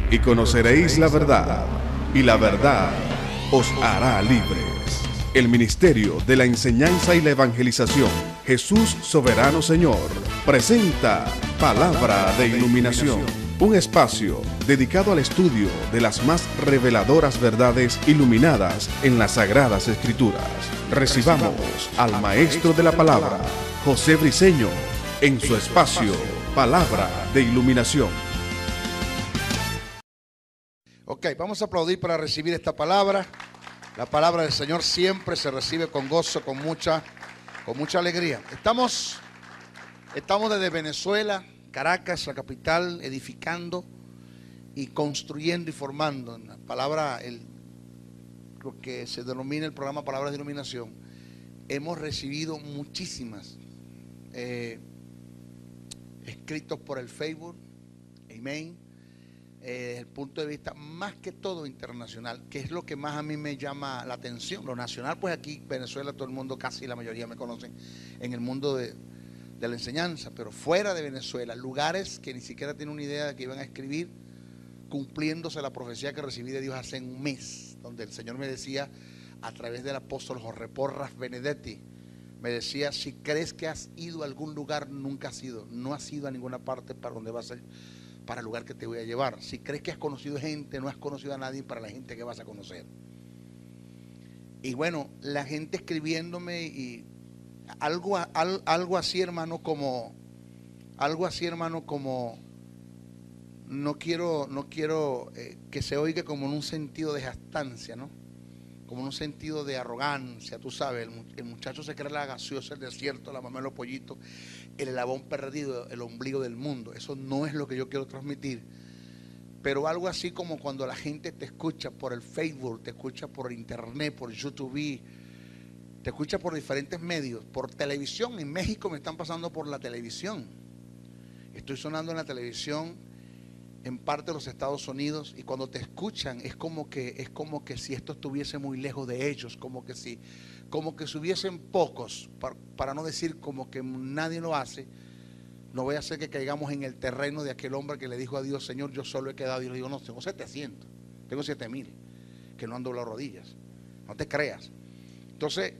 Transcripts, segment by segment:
y conoceréis la verdad, y la verdad os hará libres. El Ministerio de la Enseñanza y la Evangelización, Jesús Soberano Señor, presenta Palabra de Iluminación, un espacio dedicado al estudio de las más reveladoras verdades iluminadas en las Sagradas Escrituras. Recibamos al Maestro de la Palabra, José Briceño, en su espacio Palabra de Iluminación. Ok, vamos a aplaudir para recibir esta palabra. La palabra del Señor siempre se recibe con gozo, con mucha alegría. Estamos desde Venezuela, Caracas, la capital, edificando y construyendo y formando. En la palabra, lo que se denomina el programa Palabras de Iluminación, hemos recibido muchísimas escritos por el Facebook, amén. Desde el punto de vista más que todo internacional, que es lo que más a mí me llama la atención. Lo nacional, pues aquí Venezuela, todo el mundo, casi la mayoría me conocen en el mundo de la enseñanza, pero fuera de Venezuela, lugares que ni siquiera tienen una idea de que iban a escribir, cumpliéndose la profecía que recibí de Dios hace un mes, donde el Señor me decía a través del apóstol Jorge Porras Benedetti, me decía: si crees que has ido a algún lugar, nunca has ido, no has ido a ninguna parte para donde vas a ir, para el lugar que te voy a llevar. Si crees que has conocido gente, no has conocido a nadie para la gente que vas a conocer. Y bueno, la gente escribiéndome y algo así, hermano, como no quiero que se oiga como en un sentido de jactancia, ¿no? Como en un sentido de arrogancia, tú sabes, el muchacho se cree la gaseosa, el desierto, la mamá de los pollitos, el eslabón perdido, el ombligo del mundo. Eso no es lo que yo quiero transmitir. Pero algo así como cuando la gente te escucha por el Facebook, te escucha por internet, por YouTube, te escucha por diferentes medios, por televisión. En México me están pasando por la televisión. Estoy sonando en la televisión en parte de los Estados Unidos, y cuando te escuchan es como que si esto estuviese muy lejos de ellos, como que si hubiesen pocos, para no decir como que nadie lo hace. No voy a hacer que caigamos en el terreno de aquel hombre que le dijo a Dios: Señor, yo solo he quedado. Y le digo: no, tengo 700, tengo 7000 que no han doblado rodillas. No te creas. Entonces,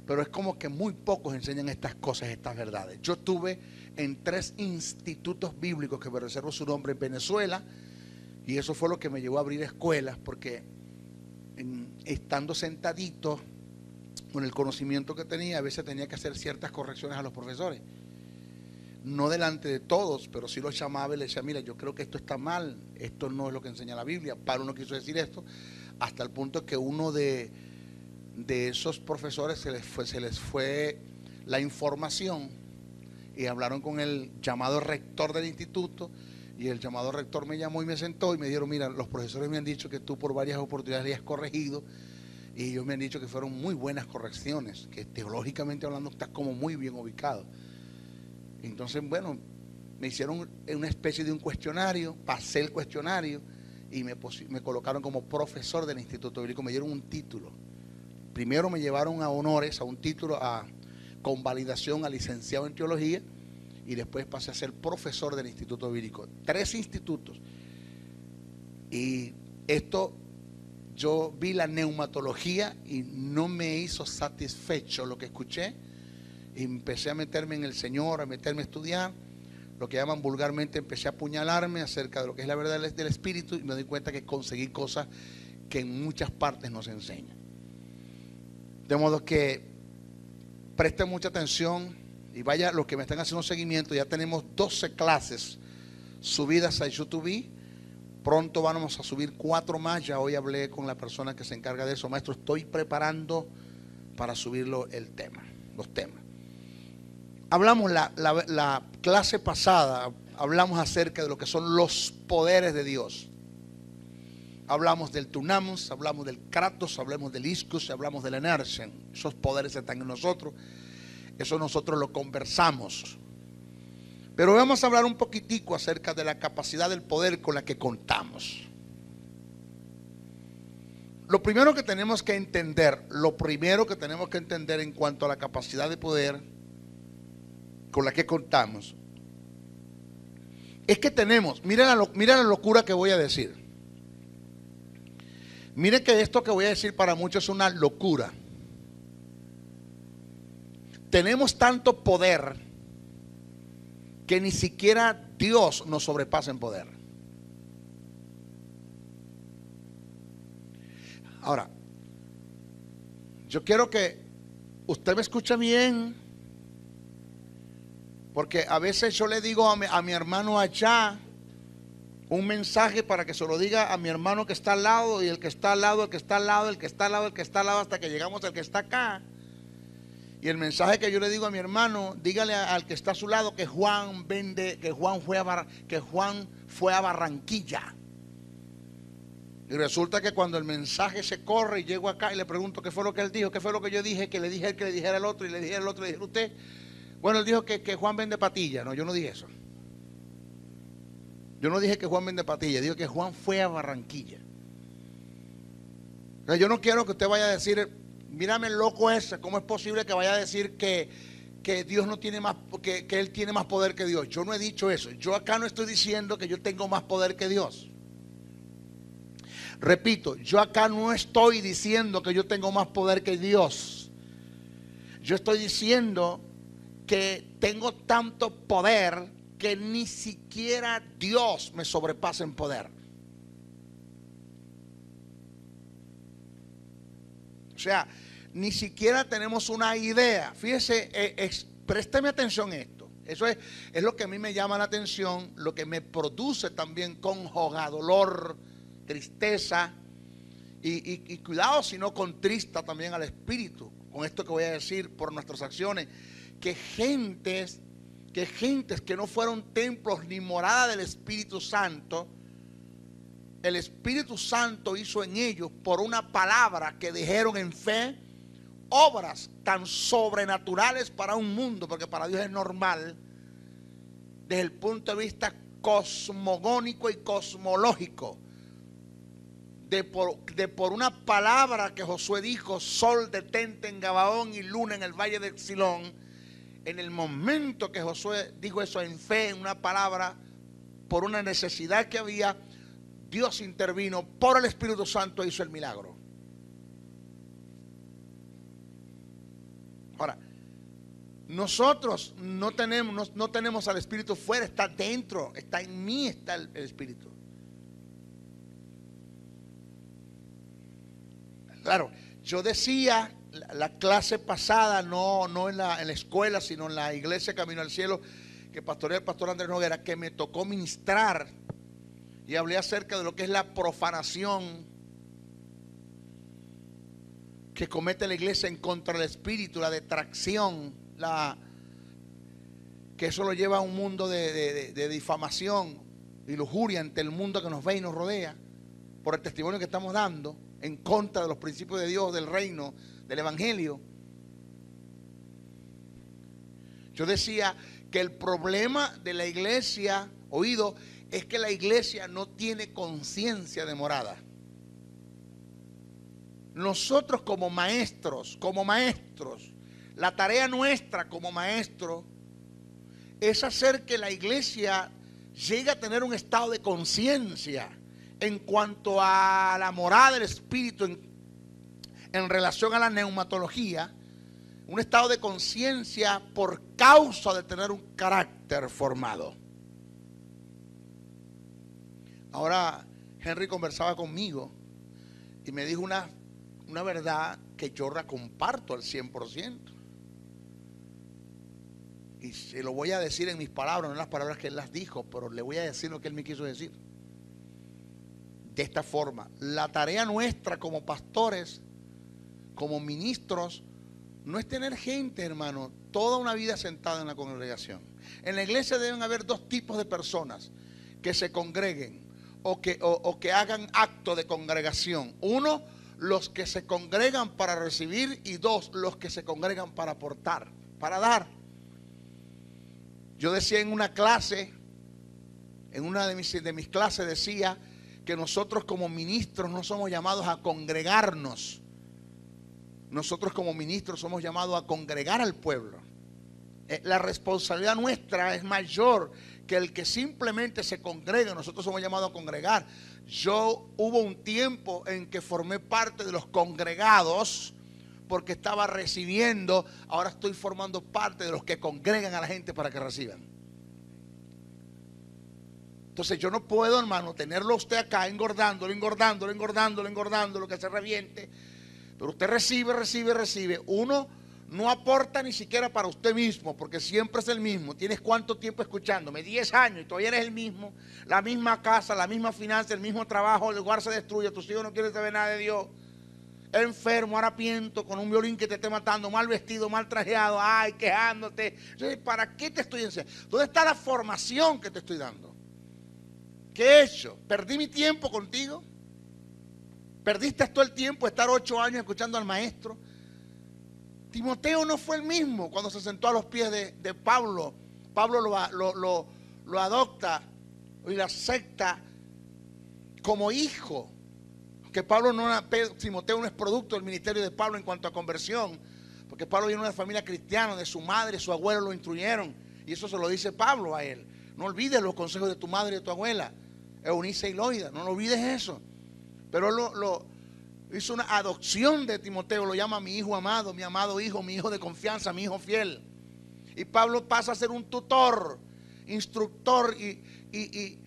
pero es como que muy pocos enseñan estas cosas, estas verdades. Yo estuve en 3 institutos bíblicos que me reservo su nombre en Venezuela, y eso fue lo que me llevó a abrir escuelas, porque estando sentadito con el conocimiento que tenía, a veces tenía que hacer ciertas correcciones a los profesores, no delante de todos, pero sí los llamaba y les decía: mira, yo creo que esto está mal, esto no es lo que enseña la Biblia. Pablo no quiso decir esto, hasta el punto que uno de esos profesores se les fue la información y hablaron con el llamado rector del instituto, y el llamado rector me llamó y me sentó y me dijeron: mira, los profesores me han dicho que tú por varias oportunidades le has corregido, y ellos me han dicho que fueron muy buenas correcciones, que teológicamente hablando estás como muy bien ubicado. Entonces, bueno, me hicieron una especie de un cuestionario, pasé el cuestionario y me colocaron como profesor del Instituto Bíblico, me dieron un título. Primero me llevaron a honores, a un título con validación a licenciado en teología, y después pasé a ser profesor del Instituto Bíblico. 3 institutos. Y esto, yo vi la neumatología y no me hizo satisfecho lo que escuché, y empecé a meterme en el Señor, a meterme a estudiar. Lo que llaman vulgarmente, empecé a apuñalarme acerca de lo que es la verdad del Espíritu, y me doy cuenta que conseguí cosas que en muchas partes no se enseñan. De modo que presten mucha atención, y vaya, los que me están haciendo seguimiento, ya tenemos 12 clases subidas a YouTube. Pronto vamos a subir 4 más. Ya hoy hablé con la persona que se encarga de eso. Maestro, estoy preparando para subirlo los temas. Hablamos la clase pasada, hablamos acerca de lo que son los poderes de Dios. Hablamos del Dunamis, hablamos del Kratos, hablamos del Ischus, hablamos del Enersen. Esos poderes están en nosotros. Eso nosotros lo conversamos. Pero vamos a hablar un poquitico acerca de la capacidad del poder con la que contamos. Lo primero que tenemos que entender en cuanto a la capacidad de poder con la que contamos, es que tenemos, mira la locura que voy a decir. Mire que esto que voy a decir para muchos es una locura. Tenemos tanto poder que ni siquiera Dios nos sobrepasa en poder. Ahora, yo quiero que usted me escuche bien, porque a veces yo le digo a mi hermano allá un mensaje para que se lo diga a mi hermano que está al lado, y el que está al lado, el que está al lado, el que está al lado, el que está al lado, hasta que llegamos al que está acá. Y el mensaje que yo le digo a mi hermano, dígale al que está a su lado que Juan fue a Barranquilla. Y resulta que cuando el mensaje se corre y llego acá y le pregunto qué fue lo que él dijo, qué fue lo que yo dije, que le dije a él que le dijera al otro, y le dije al otro, le dije a usted. Bueno, él dijo que Juan vende patillas. No, yo no dije eso. Yo no dije que Juan vende patillas, digo que Juan fue a Barranquilla. O sea, yo no quiero que usted vaya a decir, mírame el loco ese, ¿cómo es posible que vaya a decir que Dios no tiene más, que él tiene más poder que Dios? Yo no he dicho eso. Yo acá no estoy diciendo que yo tengo más poder que Dios. Repito, yo acá no estoy diciendo que yo tengo más poder que Dios. Yo estoy diciendo que tengo tanto poder que ni siquiera Dios me sobrepasa en poder. O sea, ni siquiera tenemos una idea. Fíjese, présteme atención a esto. Eso es lo que a mí me llama la atención, lo que me produce también congoja, dolor, tristeza y cuidado si no contrista también al espíritu con esto que voy a decir por nuestras acciones, que gentes que no fueron templos ni morada del Espíritu Santo, el Espíritu Santo hizo en ellos por una palabra que dijeron en fe obras tan sobrenaturales para un mundo, porque para Dios es normal desde el punto de vista cosmogónico y cosmológico. De por una palabra que Josué dijo, sol detente en Gabaón y luna en el valle de Exilón. En el momento que Josué dijo eso en fe, en una palabra, por una necesidad que había, Dios intervino por el Espíritu Santo e hizo el milagro. Ahora, nosotros no tenemos al Espíritu fuera, está dentro, está en mí, está el Espíritu. Claro, yo decía la clase pasada, no en la escuela, sino en la iglesia Camino al Cielo, que pastorea el pastor Andrés Noguera, que me tocó ministrar, y hablé acerca de lo que es la profanación que comete la iglesia en contra del Espíritu, la detracción, que eso lo lleva a un mundo de difamación y lujuria ante el mundo que nos ve y nos rodea, por el testimonio que estamos dando en contra de los principios de Dios, del reino, del evangelio. Yo decía que el problema de la iglesia, oído, es que la iglesia no tiene conciencia de morada. Nosotros como maestros, la tarea nuestra como maestros es hacer que la iglesia llegue a tener un estado de conciencia en cuanto a la morada del Espíritu en relación a la neumatología, un estado de conciencia por causa de tener un carácter formado. Ahora Henry conversaba conmigo y me dijo una verdad que yo la comparto al 100%. Y se lo voy a decir en mis palabras, no en las palabras que él las dijo, pero le voy a decir lo que él me quiso decir. De esta forma, la tarea nuestra como pastores, como ministros, no es tener gente, hermano, toda una vida sentada en la congregación. En la iglesia deben haber dos tipos de personas que se congreguen o que hagan acto de congregación. Uno, los que se congregan para recibir, y dos, los que se congregan para aportar, para dar. Yo decía en una clase, en una de mis clases decía que nosotros como ministros no somos llamados a congregarnos. Nosotros como ministros somos llamados a congregar al pueblo. La responsabilidad nuestra es mayor que el que simplemente se congrega, nosotros somos llamados a congregar. Hubo un tiempo en que formé parte de los congregados porque estaba recibiendo, ahora estoy formando parte de los que congregan a la gente para que reciban. Entonces yo no puedo, hermano, tenerlo a usted acá engordándolo, que se reviente. Pero usted recibe. Uno no aporta ni siquiera para usted mismo, porque siempre es el mismo. ¿Tienes cuánto tiempo escuchándome? 10 años y todavía eres el mismo. La misma casa, la misma finanza, el mismo trabajo, el lugar se destruye, tus hijos no quieren saber nada de Dios. Enfermo, harapiento, con un violín que te esté matando, mal vestido, mal trajeado, ay, quejándote. Entonces, ¿para qué te estoy enseñando? ¿Dónde está la formación que te estoy dando? ¿Qué he hecho? ¿Perdí mi tiempo contigo? ¿Perdiste todo el tiempo estar 8 años escuchando al maestro? Timoteo no fue el mismo cuando se sentó a los pies de Pablo. Pablo lo adopta y lo acepta como hijo. Que Timoteo no es producto del ministerio de Pablo en cuanto a conversión, porque Pablo viene de una familia cristiana, de su madre, su abuelo lo instruyeron, y eso se lo dice Pablo a él. No olvides los consejos de tu madre y de tu abuela, Eunice y Loida, no lo olvides eso. Pero él hizo una adopción de Timoteo, lo llama mi hijo amado, mi amado hijo, mi hijo de confianza, mi hijo fiel. Y Pablo pasa a ser un tutor, instructor y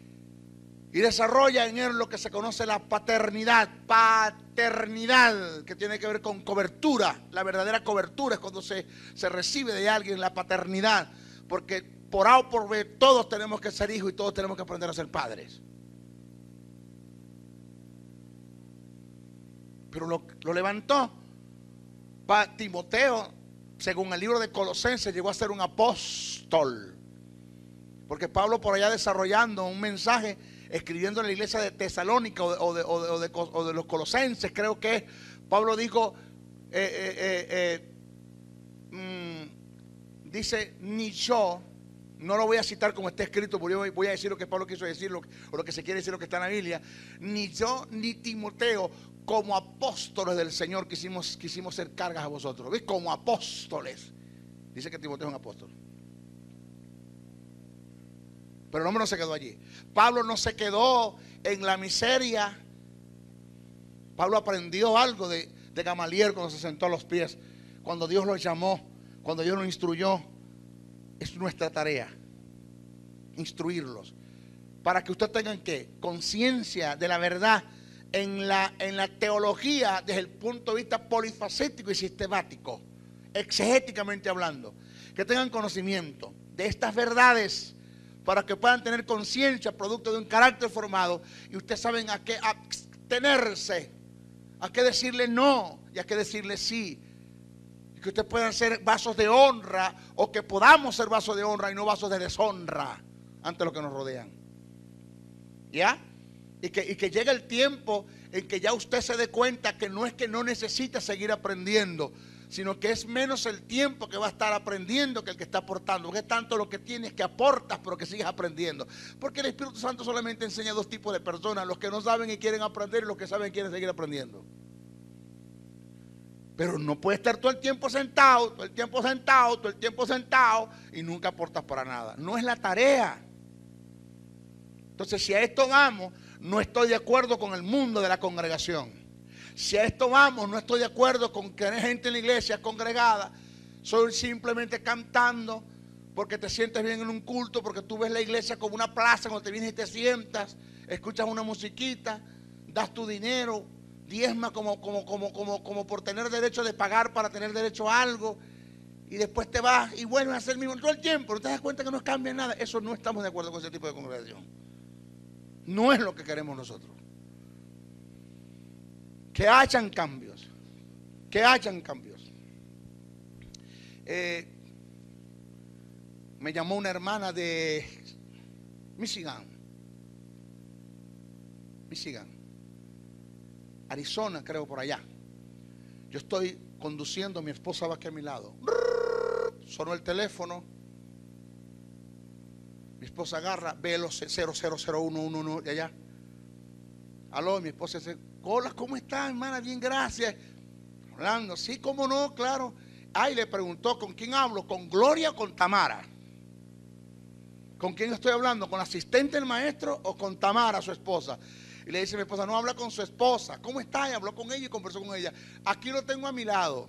desarrolla en él lo que se conoce la paternidad, que tiene que ver con cobertura. La verdadera cobertura es cuando se recibe de alguien la paternidad, porque por A o por B todos tenemos que ser hijos y todos tenemos que aprender a ser padres. Pero lo levantó. Timoteo, según el libro de Colosenses, llegó a ser un apóstol, porque Pablo por allá desarrollando un mensaje, escribiendo en la iglesia de Tesalónica o de los Colosenses, creo que Pablo dijo, dice, ni yo, no lo voy a citar como está escrito, porque yo voy a decir lo que Pablo quiso decir, o lo que se quiere decir, lo que está en la Biblia. Ni yo ni Timoteo, como apóstoles del Señor, quisimos ser cargas a vosotros. ¿Ves? Como apóstoles. Dice que Timoteo es un apóstol. Pero el hombre no se quedó allí. Pablo no se quedó en la miseria. Pablo aprendió algo de Gamaliel cuando se sentó a los pies, cuando Dios lo llamó, cuando Dios lo instruyó. Es nuestra tarea instruirlos para que ustedes tengan conciencia de la verdad en la teología desde el punto de vista polifacético y sistemático, exegéticamente hablando, que tengan conocimiento de estas verdades para que puedan tener conciencia producto de un carácter formado, y ustedes saben a qué abstenerse, a qué decirle no y a qué decirle sí. Que ustedes puedan ser vasos de honra, o que podamos ser vasos de honra y no vasos de deshonra ante los que nos rodean. ¿Ya? Y que llegue el tiempo en que ya usted se dé cuenta que no es que no necesita seguir aprendiendo, sino que es menos el tiempo que va a estar aprendiendo que el que está aportando. Porque es tanto lo que tienes que aportas, pero que sigues aprendiendo. Porque el Espíritu Santo solamente enseña a 2 tipos de personas: los que no saben y quieren aprender, y los que saben y quieren seguir aprendiendo. Pero no puedes estar todo el tiempo sentado y nunca aportas para nada. No es la tarea. Entonces, si a esto vamos, no estoy de acuerdo con el mundo de la congregación. Si a esto vamos, no estoy de acuerdo con que hay gente en la iglesia congregada. Soy simplemente cantando porque te sientes bien en un culto, porque tú ves la iglesia como una plaza cuando te vienes y te sientas, escuchas una musiquita, das tu dinero, diezma como por tener derecho de pagar para tener derecho a algo, y después te vas y vuelves a hacer el mismo todo el tiempo. No te das cuenta que no cambia nada. Eso no estamos de acuerdo con ese tipo de congregación. No es lo que queremos nosotros. Que hayan cambios. Que hayan cambios. Me llamó una hermana de Michigan, Arizona, creo, por allá. Yo estoy conduciendo, mi esposa va aquí a mi lado. Sonó el teléfono. Mi esposa agarra, ve los 000111 de allá. Aló, mi esposa dice: hola, ¿cómo estás, hermana? Bien, gracias. Hablando, sí, cómo no, claro. Ay, le preguntó: ¿con quién hablo? ¿Con Gloria o con Tamara? ¿Con quién estoy hablando? ¿Con la asistente del maestro o con Tamara, su esposa? Y le dice a mi esposa, no, habla con su esposa. ¿Cómo está? Y habló con ella y conversó con ella. Aquí lo tengo a mi lado.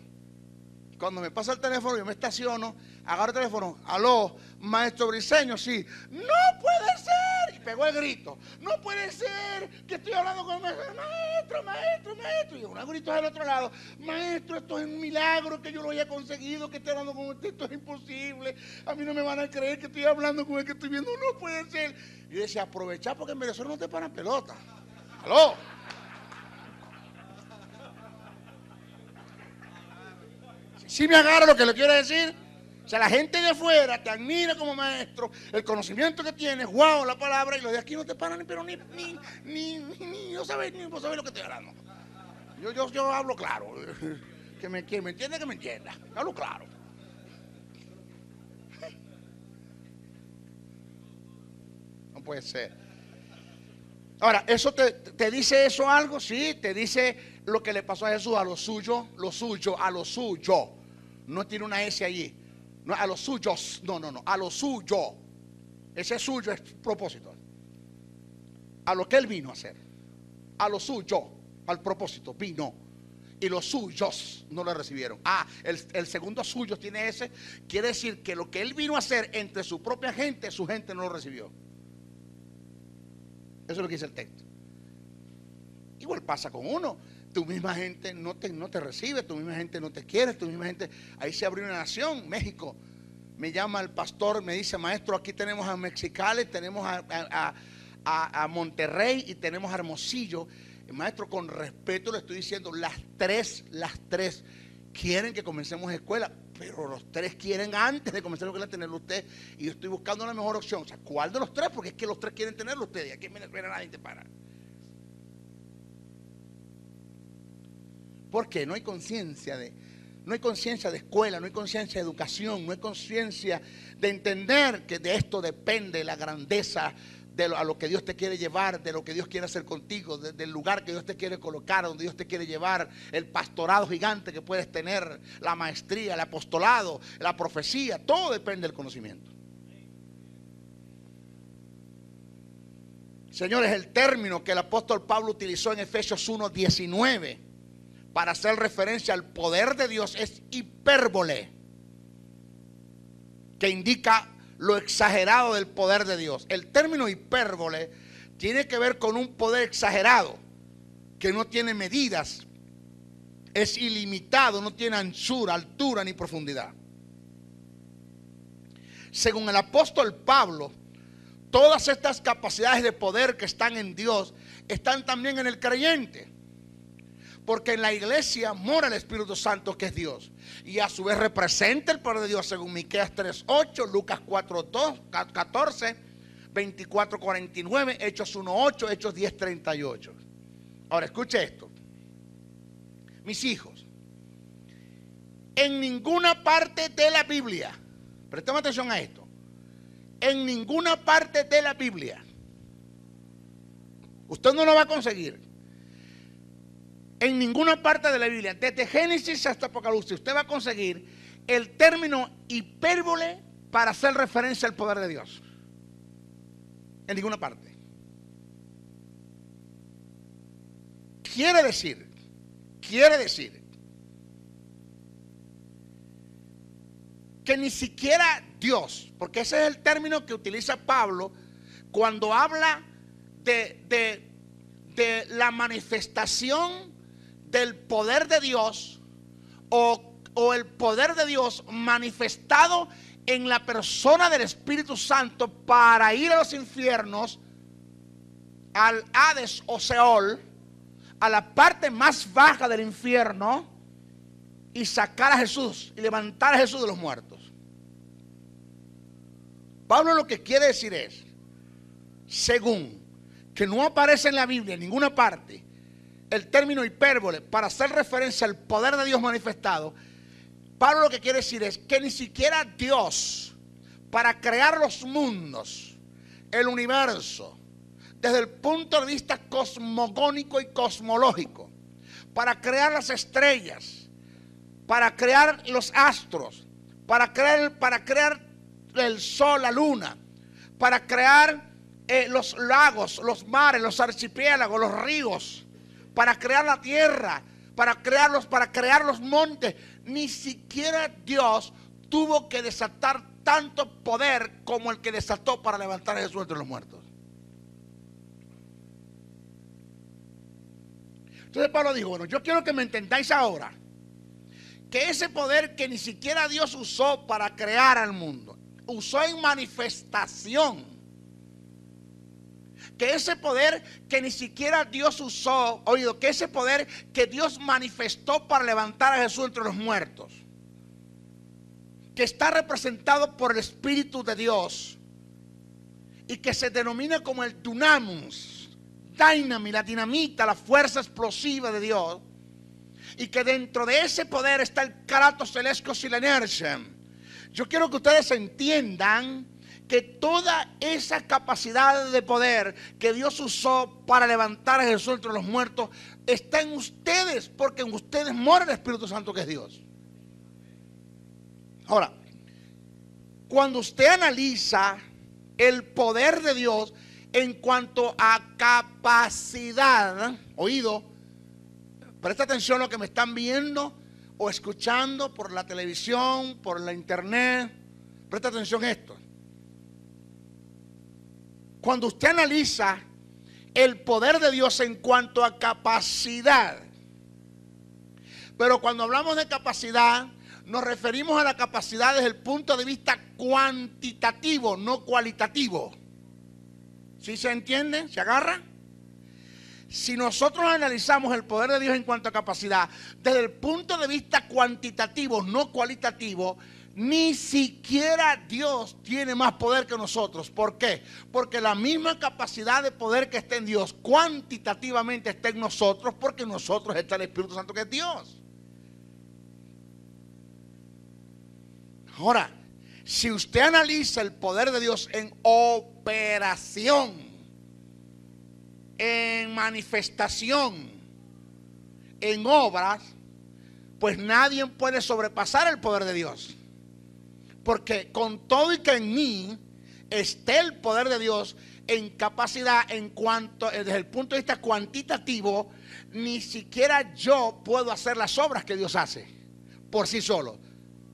Cuando me pasa el teléfono, yo me estaciono, agarro el teléfono, aló, maestro Briceño, sí. No puede ser. Y pegó el grito. No puede ser que estoy hablando con el maestro. Maestro, maestro, maestro. Y un grito del otro lado. Maestro, esto es un milagro que yo lo haya conseguido, que esté hablando con usted. Esto es imposible. A mí no me van a creer que estoy hablando con el que estoy viendo. No puede ser. Y yo decía, aprovechar porque en Venezuela no te paran pelota. Aló. Si me agarra lo que le quiero decir. O sea, la gente de afuera te admira como maestro, el conocimiento que tienes, wow, la palabra, y los de aquí no te paran, pero ni no sabes, ni vos sabés lo que estoy hablando. Yo hablo claro. Que me entienda, que me entienda. Hablo claro. No puede ser. Ahora, ¿eso te dice eso algo? Sí, te dice lo que le pasó a Jesús, a lo suyo. No tiene una S allí. No, a los suyos. No. A lo suyo. Ese suyo es propósito. A lo que él vino a hacer. A lo suyo. Al propósito. Vino. Y los suyos no lo recibieron. El segundo suyo tiene ese. Quiere decir que lo que él vino a hacer entre su propia gente, su gente no lo recibió. Eso es lo que dice el texto. Igual pasa con uno. Tu misma gente no te recibe, tu misma gente no te quiere, tu misma gente. Ahí se abrió una nación, México. Me llama el pastor, me dice, maestro, aquí tenemos a Mexicali, tenemos a Monterrey y tenemos a Hermosillo. Maestro, con respeto le estoy diciendo, las tres quieren que comencemos escuela, pero los tres quieren antes de comenzar la escuela tenerlo usted. Y yo estoy buscando la mejor opción. O sea, ¿cuál de los tres? Porque es que los tres quieren tenerlo usted. Y aquí en Venezuela nadie te para. Porque no hay conciencia de escuela, no hay conciencia de educación, no hay conciencia de entender que de esto depende la grandeza a lo que Dios te quiere llevar, de lo que Dios quiere hacer contigo, del lugar que Dios te quiere colocar, donde Dios te quiere llevar, el pastorado gigante que puedes tener, la maestría, el apostolado, la profecía, todo depende del conocimiento. Señores, el término que el apóstol Pablo utilizó en Efesios 1:19 para hacer referencia al poder de Dios es hipérbole, que indica lo exagerado del poder de Dios. El término hipérbole tiene que ver con un poder exagerado que no tiene medidas, es ilimitado, no tiene anchura, altura ni profundidad. Según el apóstol Pablo, todas estas capacidades de poder que están en Dios están también en el creyente. Porque en la iglesia mora el Espíritu Santo, que es Dios, y a su vez representa el poder de Dios según Miqueas 3:8, Lucas 4:14, 24:49, Hechos 1:8, Hechos 10:38. Ahora escuche esto. Mis hijos, en ninguna parte de la Biblia, prestemos atención a esto, en ninguna parte de la Biblia, usted no lo va a conseguir. En ninguna parte de la Biblia, desde Génesis hasta Apocalipsis, usted va a conseguir el término hipérbole para hacer referencia al poder de Dios. En ninguna parte. Quiere decir que ni siquiera Dios, porque ese es el término que utiliza Pablo cuando habla de la manifestación del poder de Dios o el poder de Dios manifestado en la persona del Espíritu Santo para ir a los infiernos, al Hades o Seol, a la parte más baja del infierno, y sacar a Jesús y levantar a Jesús de los muertos. Pablo lo que quiere decir es, según que no aparece en la Biblia en ninguna parte el término hipérbole para hacer referencia al poder de Dios manifestado, Pablo lo que quiere decir es que ni siquiera Dios, para crear los mundos, el universo, desde el punto de vista cosmogónico y cosmológico, para crear las estrellas, para crear los astros, para crear el sol, la luna, para crear los lagos, los mares, los archipiélagos, los ríos, para crear la tierra, para crear los montes. Ni siquiera Dios tuvo que desatar tanto poder como el que desató para levantar a Jesús entre los muertos. Entonces Pablo dijo, bueno, yo quiero que me entendáis ahora que ese poder que ni siquiera Dios usó para crear al mundo, usó en manifestación. Que ese poder que ni siquiera Dios usó, oído, que ese poder que Dios manifestó para levantar a Jesús entre los muertos, que está representado por el Espíritu de Dios y que se denomina como el dunamus, dynamite, la dinamita, la fuerza explosiva de Dios, y que dentro de ese poder está el kratos, el eskos y la inercia. Yo quiero que ustedes entiendan que toda esa capacidad de poder que Dios usó para levantar a Jesús entre los muertos está en ustedes, porque en ustedes mora el Espíritu Santo, que es Dios. Ahora, cuando usted analiza el poder de Dios en cuanto a capacidad, oído, presta atención a lo que me están viendo o escuchando por la televisión, por la internet, presta atención a esto. Cuando usted analiza el poder de Dios en cuanto a capacidad, pero cuando hablamos de capacidad, nos referimos a la capacidad desde el punto de vista cuantitativo, no cualitativo. ¿Sí se entiende? ¿Se agarra? Si nosotros analizamos el poder de Dios en cuanto a capacidad desde el punto de vista cuantitativo, no cualitativo, ni siquiera Dios tiene más poder que nosotros. ¿Por qué? Porque la misma capacidad de poder que está en Dios cuantitativamente está en nosotros, porque en nosotros está el Espíritu Santo, que es Dios. Ahora, si usted analiza el poder de Dios en operación, en manifestación, en obras, pues nadie puede sobrepasar el poder de Dios. Porque con todo y que en mí esté el poder de Dios en capacidad, en cuanto, desde el punto de vista cuantitativo, ni siquiera yo puedo hacer las obras que Dios hace por sí solo,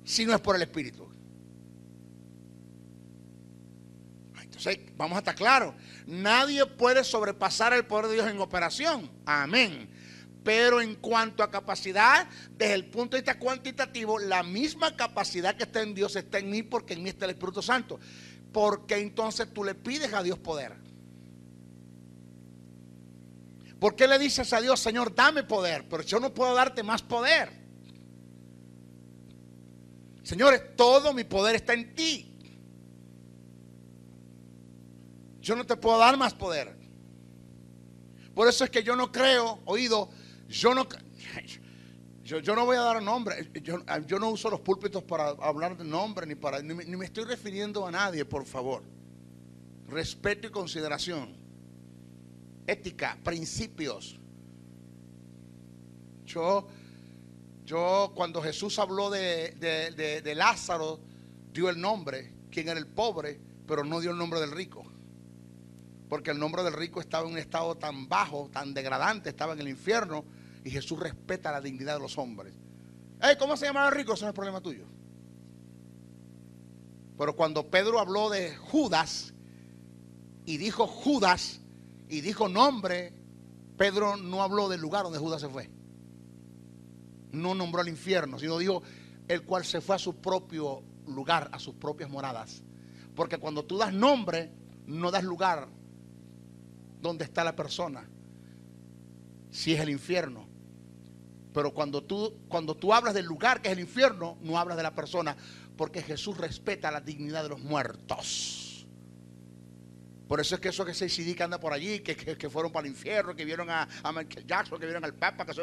si no es por el Espíritu. Entonces, vamos a estar claros, nadie puede sobrepasar el poder de Dios en operación. Amén. Pero en cuanto a capacidad, desde el punto de vista cuantitativo, la misma capacidad que está en Dios está en mí, porque en mí está el Espíritu Santo. Porque entonces tú le pides a Dios poder. ¿Por qué le dices a Dios, Señor, dame poder? Pero yo no puedo darte más poder. Señores, todo mi poder está en ti. Yo no te puedo dar más poder. Por eso es que yo no creo, oído, yo no voy a dar nombre. Yo no uso los púlpitos para hablar de nombre, ni me estoy refiriendo a nadie, por favor. Respeto y consideración. Ética, principios. Yo cuando Jesús habló de Lázaro, dio el nombre, quien era el pobre, pero no dio el nombre del rico. Porque el nombre del rico estaba en un estado tan bajo, tan degradante, estaba en el infierno, y Jesús respeta la dignidad de los hombres. ¿Cómo se llamaba el rico? Eso no es problema tuyo. Pero cuando Pedro habló de Judas, y dijo nombre, Pedro no habló del lugar donde Judas se fue. No nombró el infierno, sino dijo el cual se fue a su propio lugar, a sus propias moradas. Porque cuando tú das nombre, no das lugar donde está la persona, si es el infierno. Pero cuando tú hablas del lugar que es el infierno, no hablas de la persona, porque Jesús respeta la dignidad de los muertos. Por eso es que eso que se CD que anda por allí, que fueron para el infierno, que vieron a Michael Jackson, que vieron al Papa, que eso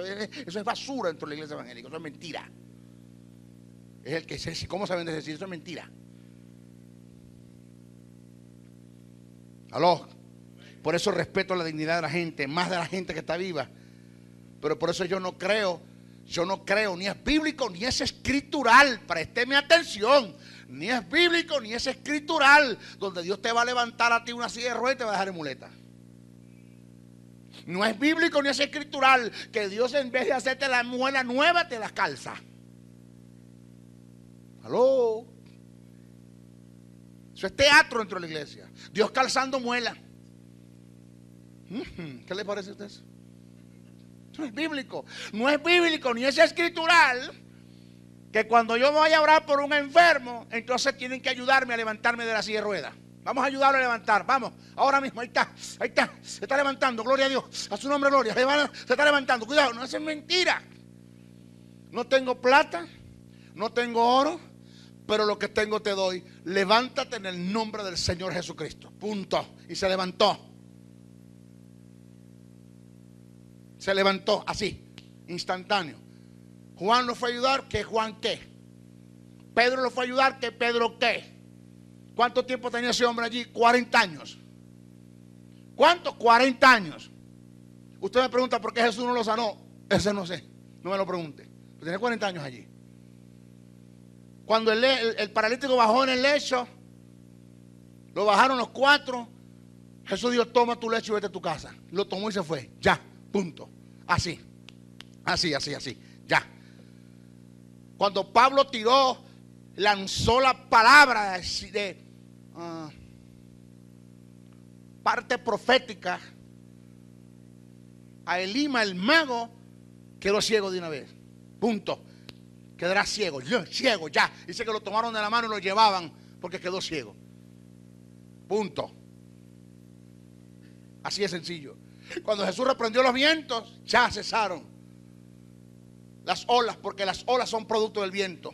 es basura dentro de la iglesia evangélica, eso es mentira. Es el que se, ¿cómo saben de decir? Eso es mentira. Aló. Por eso respeto la dignidad de la gente, más de la gente que está viva. Pero por eso yo no creo Yo no creo, ni es bíblico, ni es escritural. Présteme atención. Ni es bíblico, ni es escritural, donde Dios te va a levantar a ti una silla de ruedas y te va a dejar en muleta. No es bíblico, ni es escritural, que Dios en vez de hacerte la muela nueva, te la calza. ¿Aló? Eso es teatro dentro de la iglesia. Dios calzando muela. ¿Qué le parece a usted eso? No es bíblico. No es bíblico ni es escritural que cuando yo vaya a orar por un enfermo, entonces tienen que ayudarme a levantarme de la silla de ruedas. Vamos a ayudarlo a levantar. Vamos, ahora mismo, ahí está. Se está levantando, gloria a Dios. A su nombre, gloria. Se está levantando. Cuidado, no, eso es mentira. No tengo plata, no tengo oro, pero lo que tengo te doy. Levántate en el nombre del Señor Jesucristo. Punto. Y se levantó. Se levantó así, instantáneo. Juan lo fue a ayudar, ¿qué Juan qué? Pedro lo fue a ayudar, ¿qué Pedro qué? ¿Cuánto tiempo tenía ese hombre allí? 40 años. ¿Cuánto? 40 años. Usted me pregunta por qué Jesús no lo sanó. Ese no sé, no me lo pregunte. Pero tenía 40 años allí. Cuando el paralítico bajó en el lecho, lo bajaron los 4. Jesús dijo, toma tu lecho y vete a tu casa. Lo tomó y se fue. Ya, punto. Así, ya. Cuando Pablo lanzó la palabra de parte profética a Elima, el mago, quedó ciego de una vez. Punto. Quedará ciego, ya. Dice que lo tomaron de la mano y lo llevaban porque quedó ciego. Punto. Así es sencillo. Cuando Jesús reprendió los vientos, ya cesaron las olas, porque las olas son producto del viento.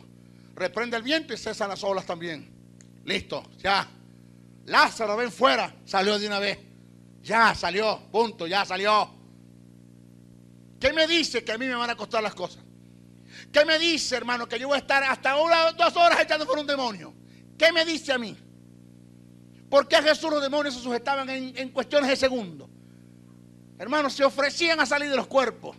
Reprende el viento y cesan las olas también. Listo, ya. Lázaro, ven fuera. Salió de una vez. Ya salió, punto, ya salió. ¿Qué me dice que a mí me van a costar las cosas? ¿Qué me dice, hermano, que yo voy a estar hasta 1 o 2 horas echando por un demonio? ¿Qué me dice a mí? ¿Por qué a Jesús los demonios se sujetaban en cuestiones de segundos? Hermanos, se ofrecían a salir de los cuerpos.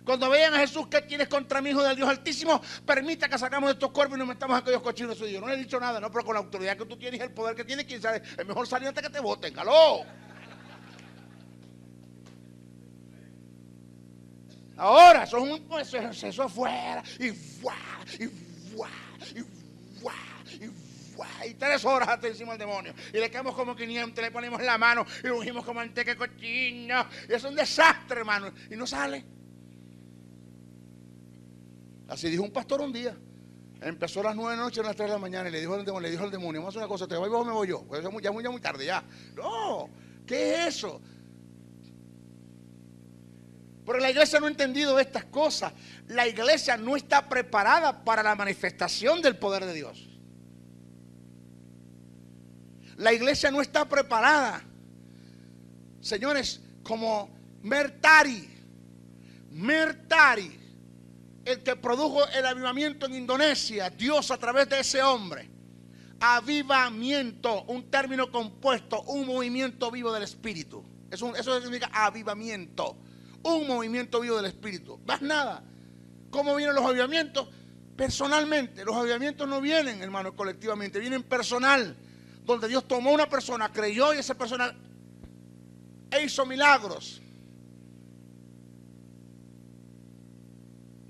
Cuando veían a Jesús, ¿qué tienes contra mi hijo del Dios Altísimo? Permita que sacamos de estos cuerpos y nos metamos a aquellos cochinos suyos. No le he dicho nada, no, pero con la autoridad que tú tienes y el poder que tienes, quién sabe, es mejor salir antes que te voten. ¡Aló! Ahora, eso afuera. Y 3 horas hasta encima del demonio. Y le quedamos como 500, le ponemos la mano y lo ungimos como manteca cochino. Y es un desastre, hermano. Y no sale. Así dijo un pastor un día. Empezó a las 9 de la noche, a las 3 de la mañana, y le dijo al demonio, vamos a hacer una cosa, te voy o me voy yo. Pues ya muy tarde ya. No, ¿qué es eso? Pero la iglesia no ha entendido estas cosas. La iglesia no está preparada para la manifestación del poder de Dios. La iglesia no está preparada. Señores, como Mertari, el que produjo el avivamiento en Indonesia, Dios a través de ese hombre. Avivamiento, un término compuesto, un movimiento vivo del Espíritu. Eso significa avivamiento, un movimiento vivo del Espíritu. Más nada. ¿Cómo vienen los avivamientos? Personalmente. Los avivamientos no vienen, hermanos, colectivamente, vienen personal. Donde Dios tomó una persona, creyó y esa persona hizo milagros.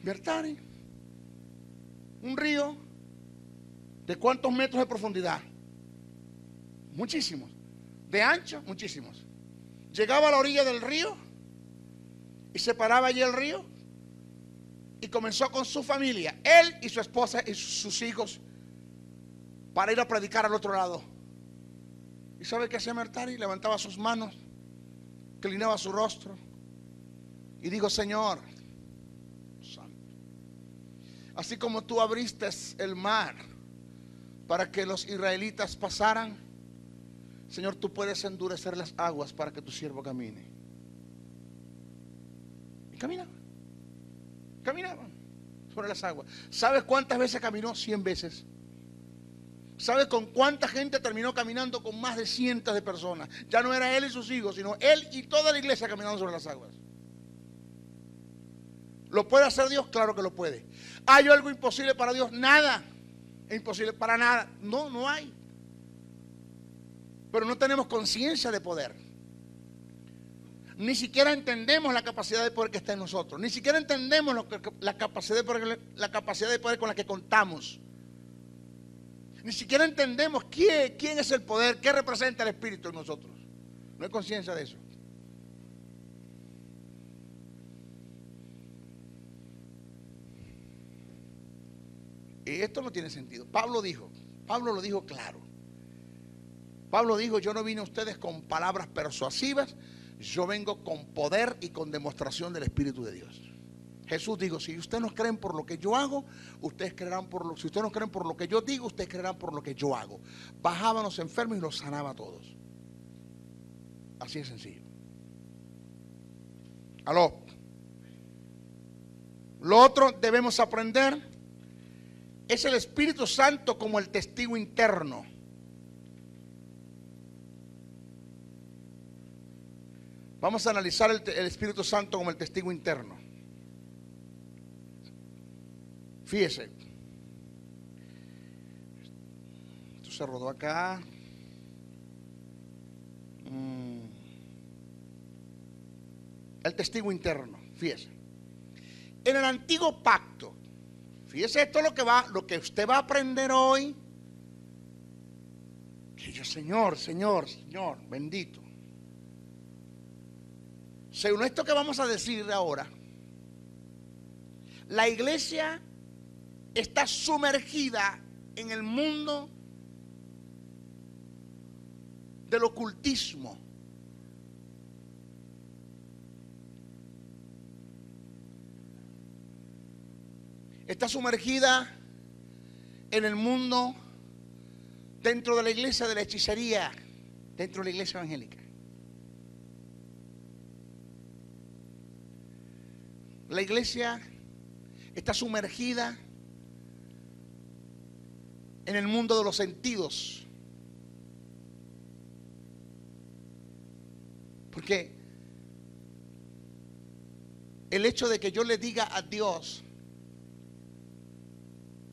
Bertani, un río de ¿cuántos metros de profundidad? Muchísimos. De ancho, muchísimos. Llegaba a la orilla del río y se paraba allí el río y comenzó con su familia, él y su esposa y sus hijos, para ir a predicar al otro lado. ¿Y sabe qué hacía Mertari? Levantaba sus manos, inclinaba su rostro y dijo: Señor Santo, así como tú abriste el mar para que los israelitas pasaran, Señor, tú puedes endurecer las aguas para que tu siervo camine. Y caminaban sobre las aguas. ¿Sabes cuántas veces caminó? 100 veces. ¿Sabe con cuánta gente terminó caminando? Con más de cientos de personas. Ya no era él y sus hijos, sino él y toda la iglesia caminando sobre las aguas. ¿Lo puede hacer Dios? Claro que lo puede. ¿Hay algo imposible para Dios? Nada. Es imposible para nada. No, no hay. Pero no tenemos conciencia de poder. Ni siquiera entendemos la capacidad de poder que está en nosotros. Ni siquiera entendemos la capacidad de poder con la que contamos. Ni siquiera entendemos quién es el poder, qué representa el Espíritu en nosotros. No hay conciencia de eso. Y esto no tiene sentido. Pablo lo dijo claro. Pablo dijo: yo no vine a ustedes con palabras persuasivas, yo vengo con poder y con demostración del Espíritu de Dios. Jesús dijo: si ustedes no creen por lo que yo hago, ustedes creerán si ustedes no creen por lo que yo digo, ustedes creerán por lo que yo hago. Bajaba a los enfermos y los sanaba a todos. Así de sencillo. Aló. Lo otro debemos aprender es el Espíritu Santo como el testigo interno. Vamos a analizar el Espíritu Santo como el testigo interno. Fíjese. Esto se rodó acá. El testigo interno. Fíjese. En el antiguo pacto, fíjese esto lo que usted va a aprender hoy. Que yo, Señor, bendito. Según esto que vamos a decir ahora, la iglesia está sumergida en el mundo del ocultismo. Está sumergida en el mundo dentro de la iglesia de la hechicería, dentro de la iglesia evangélica. La iglesia está sumergida en el mundo de los sentidos. Porque el hecho de que yo le diga a Dios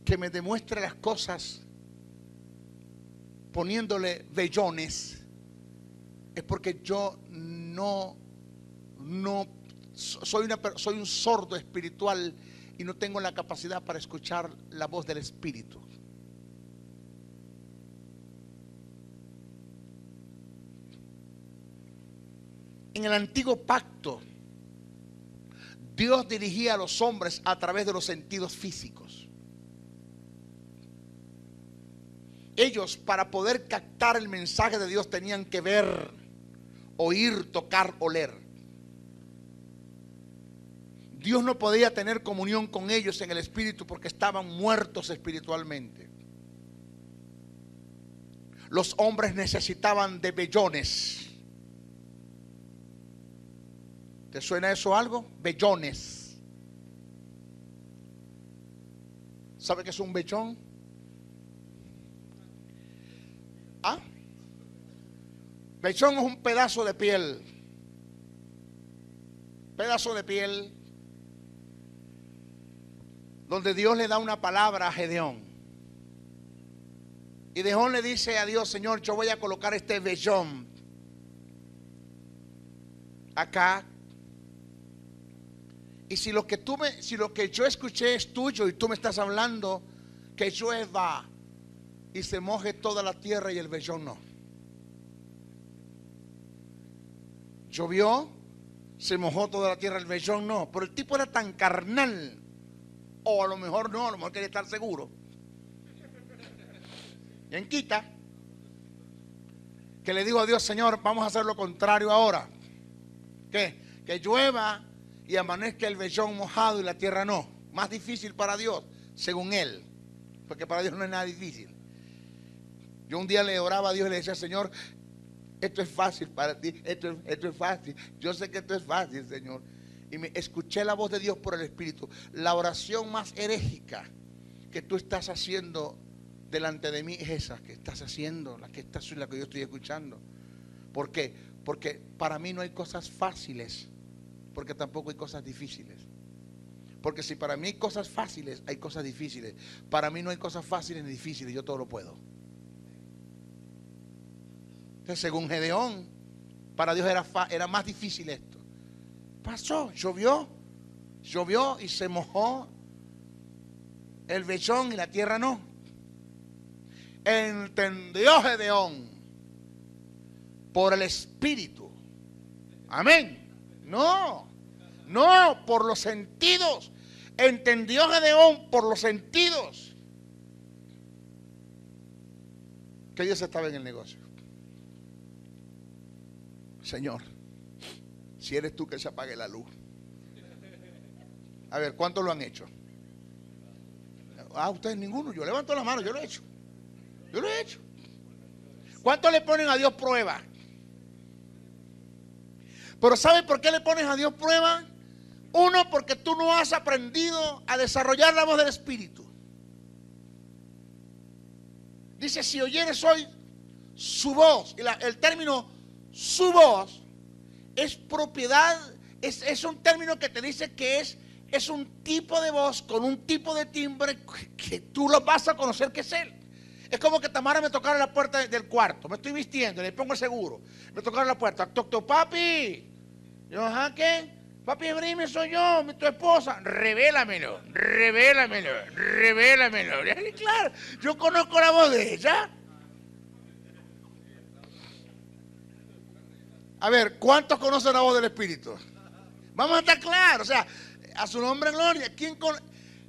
que me demuestre las cosas poniéndole vellones, es porque yo no soy un sordo espiritual y no tengo la capacidad para escuchar la voz del Espíritu. En el antiguo pacto, Dios dirigía a los hombres a través de los sentidos físicos. Ellos, para poder captar el mensaje de Dios, tenían que ver, oír, tocar, oler. Dios no podía tener comunión con ellos en el espíritu porque estaban muertos espiritualmente. Los hombres necesitaban de vellones. ¿Te suena eso algo? Vellones. ¿Sabe qué es un vellón? ¿Ah? Vellón es un pedazo de piel. Pedazo de piel donde Dios le da una palabra a Gedeón. Y Gedeón le dice a Dios: Señor, yo voy a colocar este vellón acá. Y si lo que yo escuché es tuyo y tú me estás hablando, que llueva y se moje toda la tierra y el vellón no. Llovió, se mojó toda la tierra, el vellón no. Pero el tipo era tan carnal. O a lo mejor no, a lo mejor quería estar seguro. En quita, que le digo a Dios: Señor, vamos a hacer lo contrario ahora. ¿Qué? Que llueva y amanezca el vellón mojado y la tierra no. Más difícil para Dios, según él. Porque para Dios no es nada difícil. Yo un día le oraba a Dios y le decía: Señor, esto es fácil para ti, esto es fácil. Yo sé que esto es fácil, Señor. Y me escuché la voz de Dios por el Espíritu. La oración más herégica que tú estás haciendo delante de mí es esa que estás haciendo, la que yo estoy escuchando. ¿Por qué? Porque para mí no hay cosas fáciles, porque tampoco hay cosas difíciles. Porque si para mí hay cosas fáciles, hay cosas difíciles. Para mí no hay cosas fáciles ni difíciles, yo todo lo puedo. Entonces, según Gedeón, para Dios era más difícil esto. Pasó, llovió y se mojó el vellón y la tierra no. Entendió Gedeón por el Espíritu. Amén. No, por los sentidos. Entendió Gedeón por los sentidos que Dios estaba en el negocio. Señor, si eres tú, que se apague la luz. A ver, ¿cuántos lo han hecho? Ustedes ninguno. Yo levanto la mano, yo lo he hecho. ¿Cuántos le ponen a Dios prueba? Pero ¿saben por qué le pones a Dios prueba? Uno, porque tú no has aprendido a desarrollar la voz del Espíritu. Dice, si oyeres hoy su voz. Y el término su voz es propiedad, es un término que te dice que es un tipo de voz con un tipo de timbre que tú lo vas a conocer que es él. Es como que Tamara me tocara la puerta del cuarto. Me estoy vistiendo, le pongo el seguro. Me tocara la puerta. Toc, papi. Yo, ajá, ¿qué? Papi, abrime, soy yo, tu esposa. Revélamelo. Claro, yo conozco la voz de ella. A ver, ¿cuántos conocen la voz del Espíritu? Vamos a estar claros, o sea, a su nombre gloria.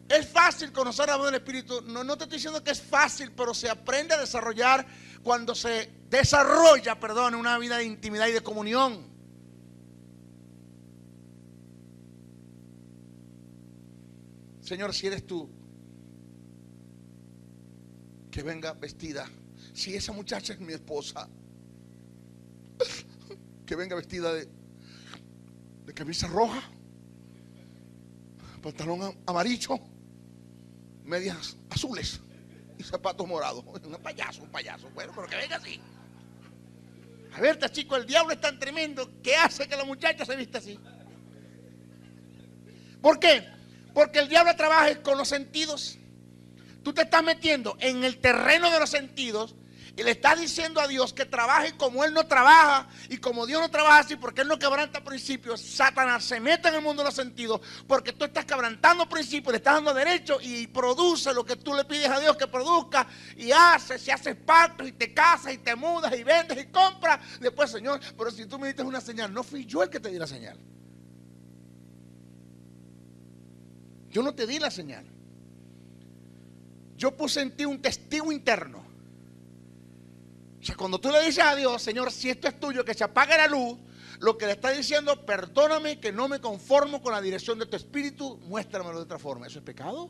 Es fácil conocer la voz del Espíritu. No te estoy diciendo que es fácil, pero se aprende a desarrollar cuando se desarrolla, una vida de intimidad y de comunión. Señor, si eres tú, que venga vestida. Si esa muchacha es mi esposa, que venga vestida de camisa roja, pantalón amarillo, medias azules y zapatos morados. Un payaso. Bueno, pero que venga así. A ver, chico, el diablo es tan tremendo que hace que la muchacha se vista así. ¿Por qué? Porque el diablo trabaja con los sentidos. Tú te estás metiendo en el terreno de los sentidos y le estás diciendo a Dios que trabaje como Él no trabaja y como Dios no trabaja así, porque Él no quebranta principios. Satanás se mete en el mundo de los sentidos porque tú estás quebrantando principios, le estás dando derecho y produce lo que tú le pides a Dios que produzca y haces pactos y te casas y te mudas y vendes y compras. Después, Señor, pero si tú me diste una señal, no fui yo el que te di la señal. Yo no te di la señal. Yo puse en ti un testigo interno. O sea, cuando tú le dices a Dios, Señor, si esto es tuyo, que se apague la luz, lo que le está diciendo, perdóname que no me conformo con la dirección de tu espíritu, muéstramelo de otra forma. ¿Eso es pecado?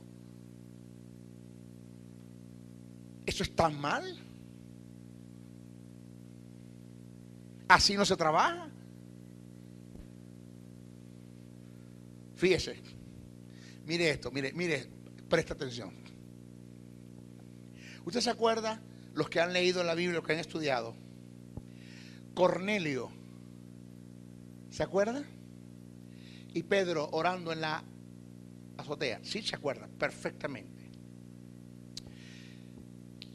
¿Eso está mal? Así no se trabaja. Fíjese, mire esto, mire, presta atención. ¿Usted se acuerda? Los que han leído la Biblia, los que han estudiado, Cornelio, ¿se acuerda? Y Pedro orando en la azotea. Sí, se acuerda, perfectamente.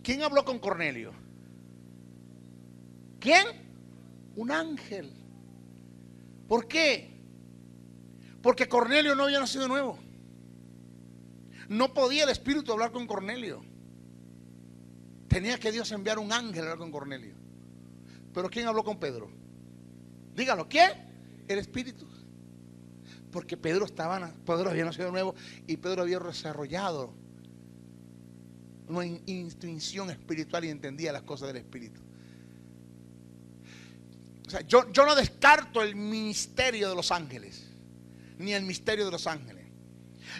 ¿Quién habló con Cornelio? ¿Quién? Un ángel. ¿Por qué? Porque Cornelio no había nacido nuevo. No podía el Espíritu hablar con Cornelio. Tenía que Dios enviar un ángel a hablar con Cornelio. Pero ¿quién habló con Pedro? Dígalo, ¿quién? El Espíritu. Porque Pedro había nacido nuevo y Pedro había desarrollado una intuición espiritual y entendía las cosas del Espíritu. O sea, yo no descarto el ministerio de los ángeles, ni el misterio de los ángeles.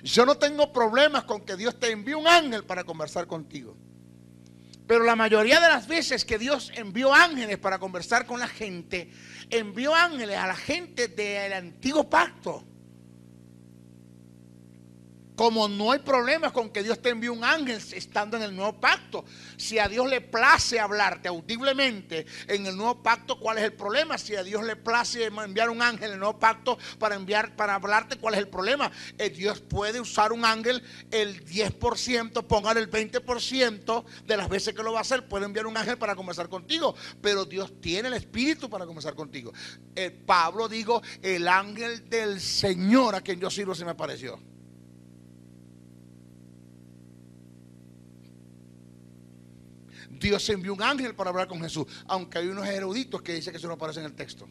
Yo no tengo problemas con que Dios te envíe un ángel para conversar contigo. Pero la mayoría de las veces que Dios envió ángeles para conversar con la gente, envió ángeles a la gente del antiguo pacto. Como no hay problemas con que Dios te envíe un ángel estando en el nuevo pacto. Si a Dios le place hablarte audiblemente en el nuevo pacto, ¿cuál es el problema? Si a Dios le place enviar un ángel en el nuevo pacto para hablarte, ¿cuál es el problema? Dios puede usar un ángel el 10%, pongan el 20% de las veces que lo va a hacer. Puede enviar un ángel para conversar contigo, pero Dios tiene el Espíritu para conversar contigo. Pablo dijo, el ángel del Señor a quien yo sirvo se me apareció. Dios envió un ángel para hablar con Jesús, aunque hay unos eruditos que dicen que eso no aparece en el texto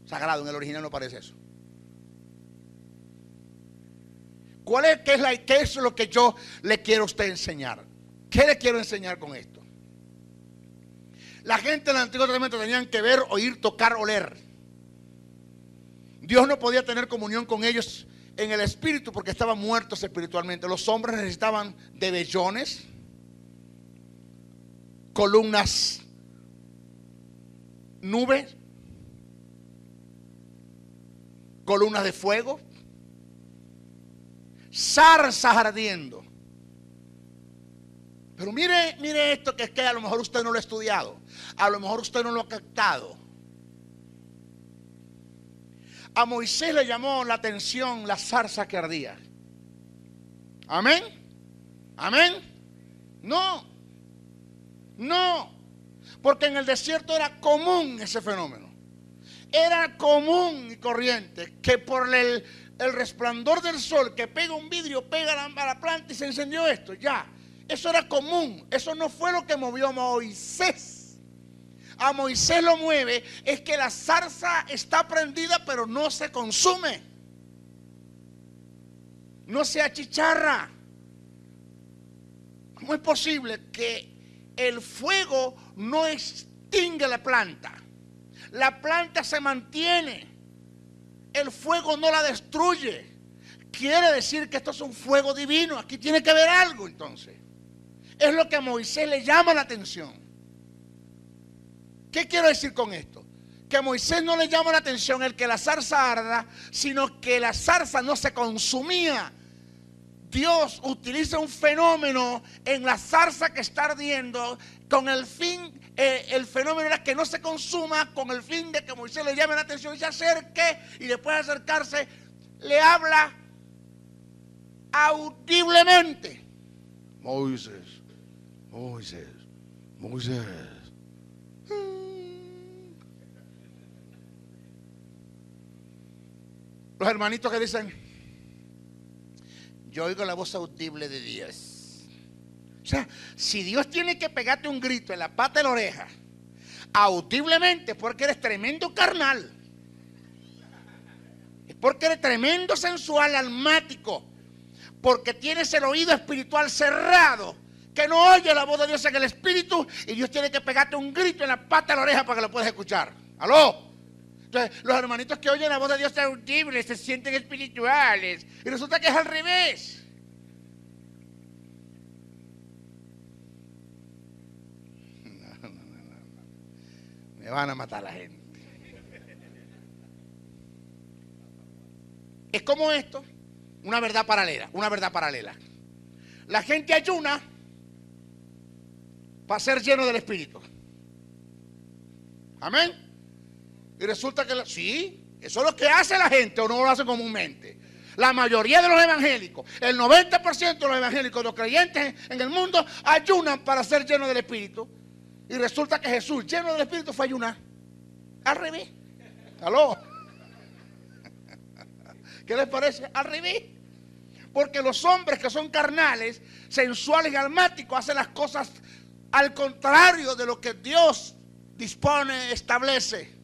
sagrado, en el original no aparece eso. ¿Qué es lo que yo le quiero a usted enseñar? ¿Qué le quiero enseñar con esto? La gente en el Antiguo Testamento tenían que ver, oír, tocar, oler. Dios no podía tener comunión con ellos en el espíritu porque estaban muertos espiritualmente. Los hombres necesitaban de vellones, columnas, nubes, columnas de fuego, zarzas ardiendo. Pero mire esto, que es que a lo mejor usted no lo ha estudiado, a lo mejor usted no lo ha captado. A Moisés le llamó la atención la zarza que ardía. Amén. Amén. No, porque en el desierto era común ese fenómeno. Era común y corriente que por el resplandor del sol que pega un vidrio, pega a la planta y se encendió esto. Ya, eso era común. Eso no fue lo que movió a Moisés. A Moisés lo mueve es que la zarza está prendida pero no se consume. No se achicharra. ¿Cómo es posible que el fuego no extingue la planta? La planta se mantiene. El fuego no la destruye. Quiere decir que esto es un fuego divino. Aquí tiene que haber algo entonces. Es lo que a Moisés le llama la atención. ¿Qué quiero decir con esto? Que a Moisés no le llama la atención el que la zarza arda, sino que la zarza no se consumía. Dios utiliza un fenómeno en la zarza que está ardiendo con el fin, el fenómeno era que no se consuma, con el fin de que Moisés le llame la atención y se acerque, y después de acercarse le habla audiblemente. Moisés. Los hermanitos que dicen, yo oigo la voz audible de Dios. O sea, si Dios tiene que pegarte un grito en la pata de la oreja audiblemente, es porque eres tremendo carnal. Es porque eres tremendo sensual, almático. Porque tienes el oído espiritual cerrado, que no oye la voz de Dios en el espíritu, y Dios tiene que pegarte un grito en la pata de la oreja para que lo puedas escuchar. ¿Aló? Entonces, los hermanitos que oyen la voz de Dios audible se sienten espirituales, y resulta que es al revés. No. Me van a matar la gente. Es como esto, una verdad paralela. La gente ayuna para ser lleno del Espíritu. Amén. Y resulta que sí, eso es lo que hace la gente, o no lo hace comúnmente. La mayoría de los evangélicos, el 90% de los evangélicos, los creyentes en el mundo, ayunan para ser llenos del Espíritu. Y resulta que Jesús, lleno del Espíritu, fue a ayunar. Al revés. ¿Aló? ¿Qué les parece? Al revés. Porque los hombres que son carnales, sensuales y almáticos hacen las cosas al contrario de lo que Dios dispone, establece.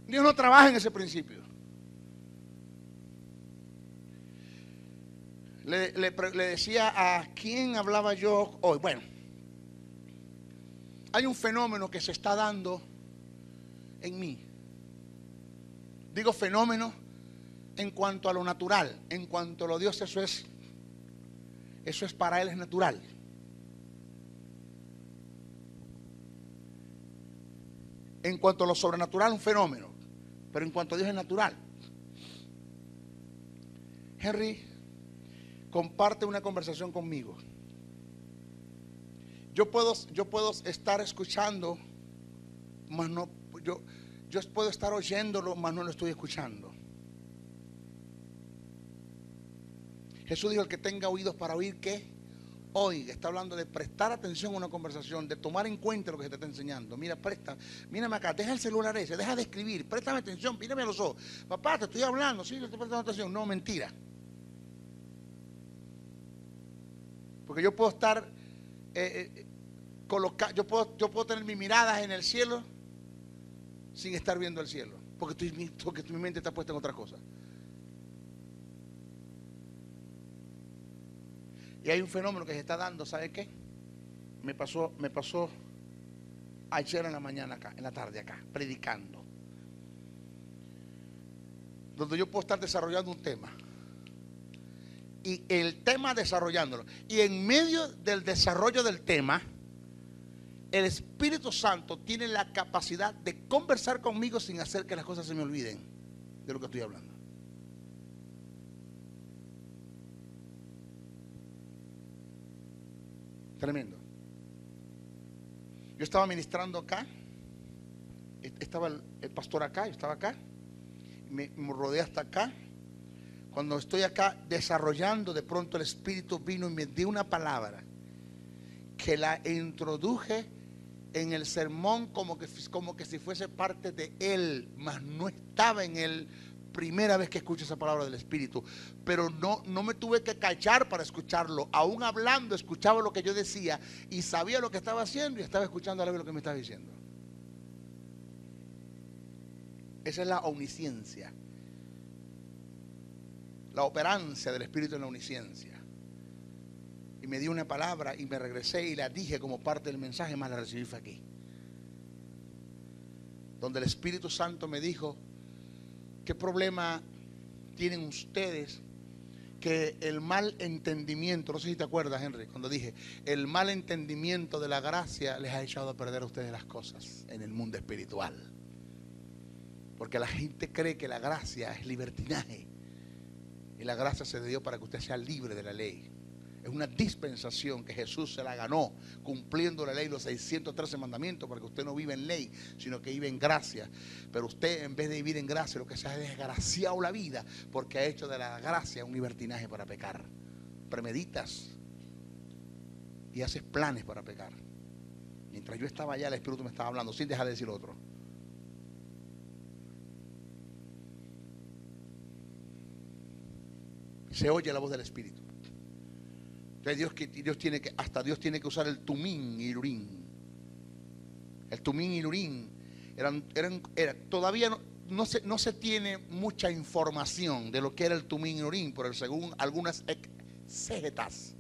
Dios no trabaja en ese principio. Le decía a quién hablaba yo hoy. Bueno, hay un fenómeno que se está dando en mí. Digo fenómeno en cuanto a lo natural, en cuanto a lo Dios, eso es para Él, es natural. En cuanto a lo sobrenatural, un fenómeno, pero en cuanto a Dios es natural. Henry, comparte una conversación conmigo. Yo puedo estar escuchando, mas no, yo puedo estar oyéndolo, mas no lo estoy escuchando. Jesús dijo: el que tenga oídos para oír, ¿qué? Oiga. Está hablando de prestar atención a una conversación, de tomar en cuenta lo que se te está enseñando. Mira, mírame acá, deja el celular ese, deja de escribir, préstame atención, mírame a los ojos. Papá, te estoy hablando, sí, te estoy prestando atención. No, mentira. Porque yo puedo estar yo puedo tener mis miradas en el cielo sin estar viendo el cielo, porque mi mente está puesta en otra cosa. Y hay un fenómeno que se está dando, ¿sabe qué? Me pasó ayer en la mañana acá, en la tarde acá, predicando, donde yo puedo estar desarrollando un tema, y el tema desarrollándolo, y en medio del desarrollo del tema, el Espíritu Santo tiene la capacidad de conversar conmigo sin hacer que las cosas se me olviden de lo que estoy hablando. Tremendo. Yo estaba ministrando acá, estaba el pastor acá, yo estaba acá, me rodeé hasta acá. Cuando estoy acá desarrollando, de pronto el Espíritu vino y me dio una palabra que la introduje en el sermón como que si fuese parte de él, mas no estaba en él. Primera vez que escucho esa palabra del Espíritu, pero no me tuve que callar para escucharlo. Aún hablando, escuchaba lo que yo decía y sabía lo que estaba haciendo y estaba escuchando a la vez lo que me estaba diciendo. Esa es la omnisciencia, la operancia del Espíritu en la omnisciencia. Y me dio una palabra y me regresé y la dije como parte del mensaje, más la recibí fue aquí, donde el Espíritu Santo me dijo: ¿qué problema tienen ustedes? Que el mal entendimiento, no sé si te acuerdas, Henry, cuando dije, el mal entendimiento de la gracia les ha echado a perder a ustedes las cosas en el mundo espiritual. Porque la gente cree que la gracia es libertinaje, y la gracia se dio para que usted sea libre de la ley. Es una dispensación que Jesús se la ganó cumpliendo la ley, los 613 mandamientos, para que usted no viva en ley, sino que vive en gracia. Pero usted, en vez de vivir en gracia, lo que se ha desgraciado la vida, porque ha hecho de la gracia un libertinaje para pecar. Premeditas y haces planes para pecar. Mientras yo estaba allá, el Espíritu me estaba hablando sin dejar de decir otro. Se oye la voz del Espíritu. Dios tiene que usar el tumín y el urín. El tumín y el urín todavía no se tiene mucha información de lo que era el tumín y el urín, pero según algunas exégetas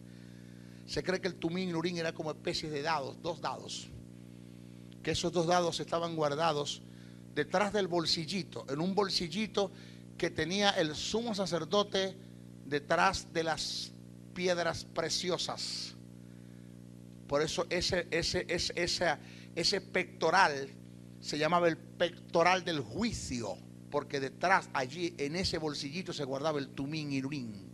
se cree que el tumín y el urín era como especies de dados, 2 dados, que esos 2 dados estaban guardados detrás del bolsillito, en un bolsillito que tenía el sumo sacerdote detrás de las piedras preciosas. Por eso ese pectoral se llamaba el pectoral del juicio, porque detrás, allí en ese bolsillito, se guardaba el tumín y el urín,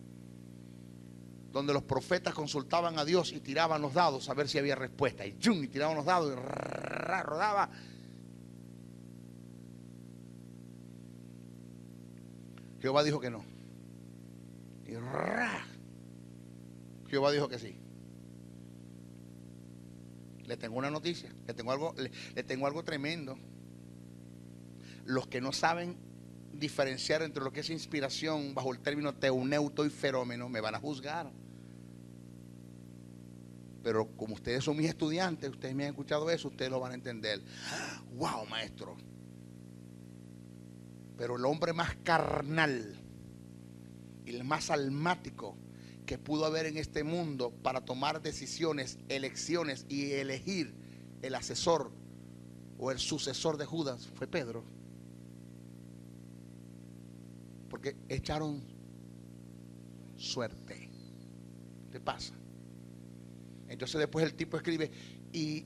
donde los profetas consultaban a Dios y tiraban los dados a ver si había respuesta, y tiraban los dados y rodaba. Jehová dijo que no, y Jehová dijo que sí. Le tengo una noticia, le tengo algo tremendo. Los que no saben diferenciar entre lo que es inspiración bajo el término teuneuto y fenómeno me van a juzgar. Pero como ustedes son mis estudiantes, ustedes me han escuchado eso, ustedes lo van a entender. ¡Wow, maestro! Pero el hombre más carnal y el más almático que pudo haber en este mundo para tomar decisiones, elecciones y elegir el asesor o el sucesor de Judas fue Pedro. Porque echaron suerte. ¿Qué pasa? Entonces después el tipo escribe y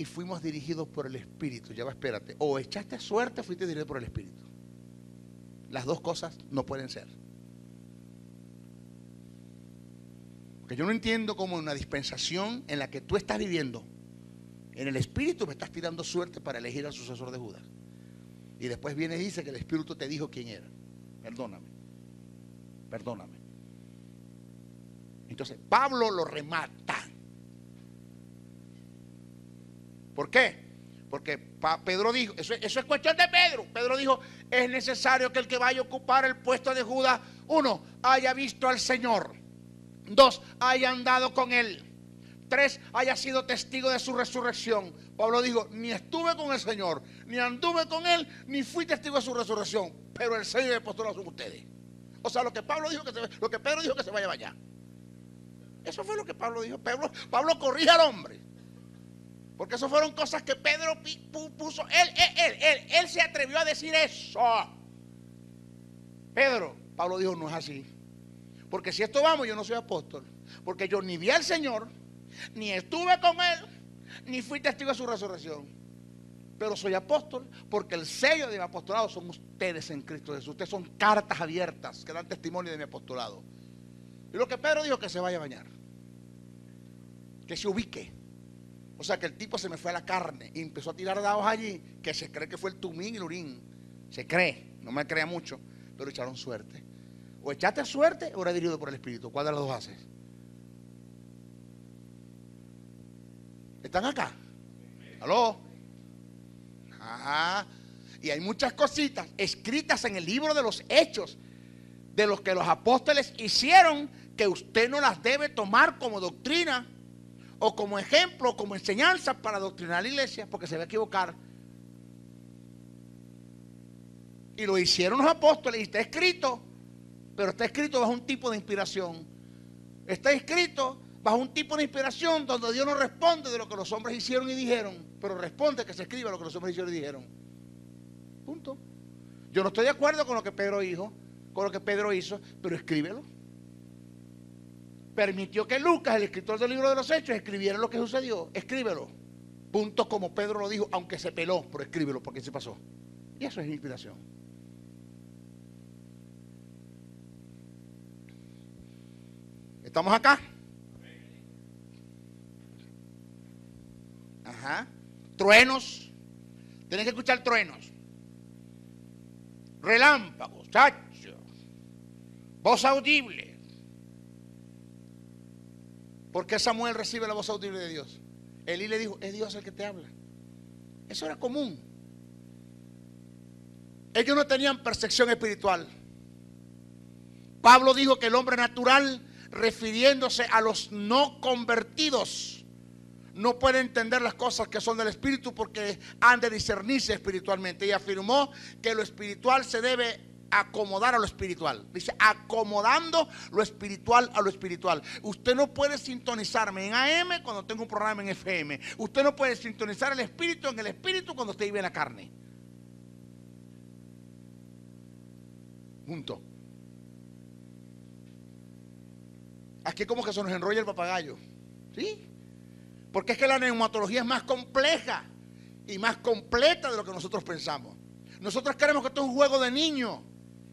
fuimos dirigidos por el Espíritu. Ya va, espérate. O echaste suerte o fuiste dirigido por el Espíritu. Las dos cosas no pueden ser. Porque yo no entiendo cómo en una dispensación en la que tú estás viviendo, en el Espíritu me estás tirando suerte para elegir al sucesor de Judas. Y después viene y dice que el Espíritu te dijo quién era. Perdóname. Perdóname. Entonces Pablo lo remata. ¿Por qué? Porque Pedro dijo, eso es cuestión de Pedro. Pedro dijo, es necesario que el que vaya a ocupar el puesto de Judas, 1, haya visto al Señor. 2, haya andado con él. 3, haya sido testigo de su resurrección. Pablo dijo, ni estuve con el Señor, ni anduve con él, ni fui testigo de su resurrección, pero el Señor y el apostolado son ustedes. O sea, lo que Pedro dijo que se vaya allá. Eso fue lo que Pablo dijo. Pablo corrige al hombre. Porque eso fueron cosas que Pedro puso. Él se atrevió a decir eso. Pablo dijo, no es así. Porque si esto vamos, yo no soy apóstol. Porque yo ni vi al Señor, ni estuve con él, ni fui testigo de su resurrección. Pero soy apóstol porque el sello de mi apostolado son ustedes en Cristo Jesús. Ustedes son cartas abiertas que dan testimonio de mi apostolado. Y lo que Pedro dijo, que se vaya a bañar, que se ubique. O sea, que el tipo se me fue a la carne y empezó a tirar dados allí, que se cree que fue el Tumín y el Urín. Se cree, no me crea mucho, pero echaron suerte. O echaste suerte o eres dirigido por el Espíritu. ¿Cuál de los dos haces? ¿Están acá? ¿Aló? Ajá. Y hay muchas cositas escritas en el libro de los Hechos, de los que los apóstoles hicieron, que usted no las debe tomar como doctrina, o como ejemplo, o como enseñanza para adoctrinar a la iglesia, porque se va a equivocar. Y lo hicieron los apóstoles, y está escrito, pero está escrito bajo un tipo de inspiración. Está escrito bajo un tipo de inspiración donde Dios no responde de lo que los hombres hicieron y dijeron, pero responde que se escriba lo que los hombres hicieron y dijeron. Punto. Yo no estoy de acuerdo con lo que Pedro dijo, con lo que Pedro hizo, pero escríbelo. Permitió que Lucas, el escritor del libro de los Hechos, escribiera lo que sucedió. Escríbelo. Punto, como Pedro lo dijo, aunque se peló, pero escríbelo porque se pasó. Y eso es inspiración. ¿Estamos acá? Ajá. Truenos. Tienen que escuchar truenos. Relámpagos, chacho. Voz audible. ¿Por qué Samuel recibe la voz audible de Dios? Elí le dijo, es Dios el que te habla. Eso era común. Ellos no tenían percepción espiritual. Pablo dijo que el hombre natural, refiriéndose a los no convertidos, no puede entender las cosas que son del espíritu porque han de discernirse espiritualmente. Y afirmó que lo espiritual se debe acomodar a lo espiritual. Dice, acomodando lo espiritual a lo espiritual. Usted no puede sintonizarme en AM cuando tengo un programa en FM. Usted no puede sintonizar el espíritu en el espíritu cuando usted vive en la carne. Punto. Aquí como que se nos enrolla el papagayo. ¿Sí? Porque es que la neumatología es más compleja y más completa de lo que nosotros pensamos. Nosotros creemos que esto es un juego de niños,